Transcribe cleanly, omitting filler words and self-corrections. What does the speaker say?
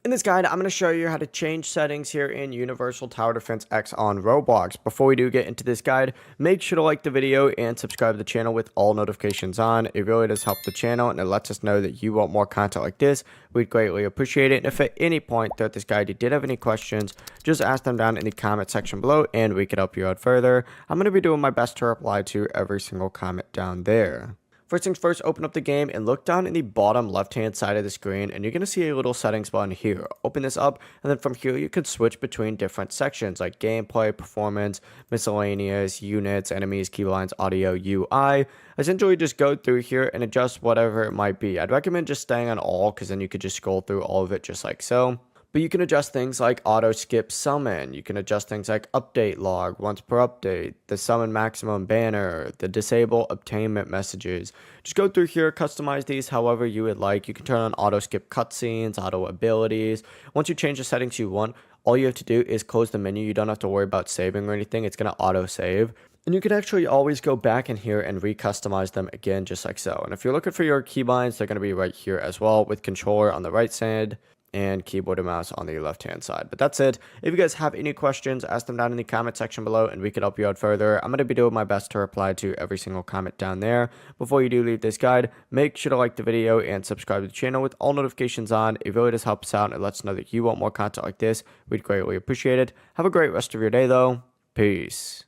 In this guide, I'm going to show you how to change settings here in Universal Tower Defense X on Roblox. Before we do get into this guide, make sure to like the video and subscribe to the channel with all notifications on. It really does help the channel and it lets us know that you want more content like this. We'd greatly appreciate it. And if at any point throughout this guide you did have any questions, just ask them down in the comment section below and we could help you out further. I'm going to be doing my best to reply to every single comment down there. First things first, open up the game and look down in the bottom left hand side of the screen and you're going to see a little settings button here. Open this up and then from here you can switch between different sections like gameplay, performance, miscellaneous, units, enemies, keybinds, audio, UI. Essentially just go through here and adjust whatever it might be. I'd recommend just staying on all because then you could just scroll through all of it just like so. But you can adjust things like auto skip summon. You can adjust things like update log once per update, the summon maximum banner, the disable obtainment messages. Just go through here, customize these however you would like. You can turn on auto skip cutscenes, auto abilities. Once you change the settings you want, all you have to do is close the menu. You don't have to worry about saving or anything. It's going to auto save. And you can actually always go back in here and recustomize them again just like so. And if you're looking for your keybinds, they're going to be right here as well with controller on the right side and keyboard and mouse on the left hand side. But that's it. If you guys have any questions, ask them down in the comment section below and we can help you out further. I'm going to be doing my best to reply to every single comment down there. Before you do leave this guide, make sure to like the video and subscribe to the channel with all notifications on. It really does help us out and it lets us know that you want more content like this. We'd greatly appreciate it. Have a great rest of your day though. Peace.